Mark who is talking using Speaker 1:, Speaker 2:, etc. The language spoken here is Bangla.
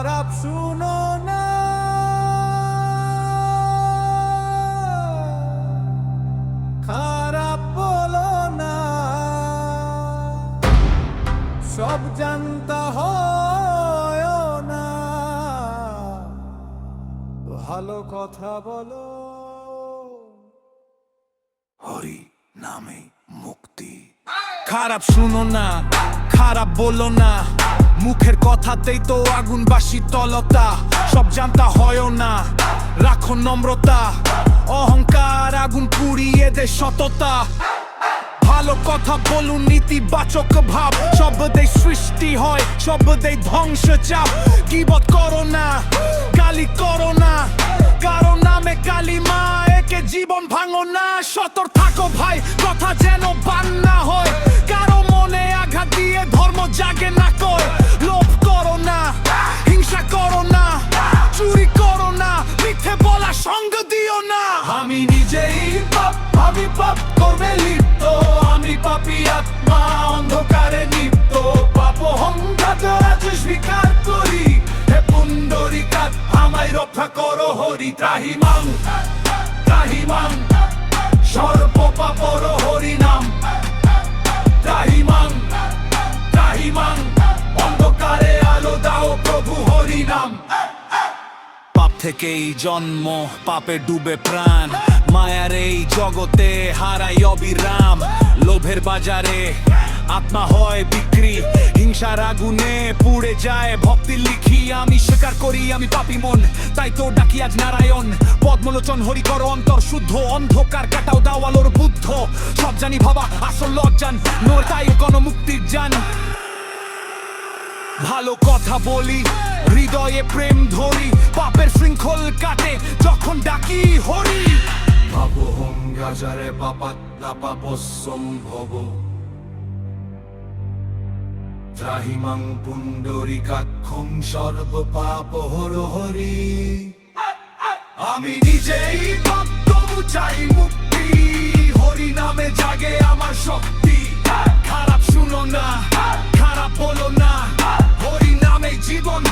Speaker 1: খারাপ শুনো না, খারাপ বলো না, সব জানতা হয় না, ভালো কথা বলো।
Speaker 2: হরি নামে মুক্তি। খারাপ শুনো না, খারাপ বলো না, মুখের কথাতেই তো আগুন বাসি তলতা। সব জানতা হয় না, রাখো নম্রতা, অহংকার আগুন পুড়িয়ে দে সততা। ভালো কথা বলুন, নীতিবাচক ভাব, শব্দেই সৃষ্টি হয়, শব্দেই ধ্বংস চাপ। গীবত করো না, গালি করো না, কারো নামে কালিমা একে জীবন ভাঙো না। সতর্ক থাকো ভাই, কথা যেন বান না হয়, কারো মনে আঘাত দিয়ে ধর্ম জাগে না কয়। লোভ করো না, হিংসা করো না, চুরি করো না, মিথ্যে বলা সঙ্গ দিও না। আমি নিজেই পাপ, আমি পাপ করবে লিপ্ত, আমি পাপী আত্মা অন্ধকারে নিপ্ত। পাপ অহংকার আজ স্বীকার করি, হে পুণ্ডরীকাৎ আমায় রক্ষা করো হরি। ত্রাহিমাং ত্রাহিমাং সর্ব পাপর হরি নাম। ত্রাহিমাং ত্রাহিমাং অন্ধকারে আলো দাও প্রভু হরি নাম। পাপ থেকেই জন্ম, পাপে ডুবে প্রাণ, মায়ার এই জগতে হারাই অবিরাম। লোভের বাজারে আত্মা হয় বিক্রি, হিংসার আগুনে পুড়ে যায় ভক্তি লিখি। আমি স্বীকার করি আমি পাপী মন, তাই তো ডাকি আজ নারায়ণ। পদ্মলোচন হরি করো অন্তর শুদ্ধ, অন্ধকার কাটাও দাও আলোর বুদ্ধ। সব জানি ভাবা আসল লজ্জান, নয় তাই কোন মুক্তির জান। ভালো কথা বলি, হৃদয়ে প্রেম ধরি, পাপের শৃঙ্খল কাটে যখন ডাকি হরি। পাপোহং গাজারে পাপাত পাপসম্ভব, ত্রাহিমাং পুণ্ডরীকাক্ষং সর্ব পাপ হর হরি। আমি নিজেই পাপ, তবু চাই মুক্তি, হরি নামে জাগে আমার শক্তি। খারাপ শুনো না, খারাপ বলো না, হরি নামে জীবন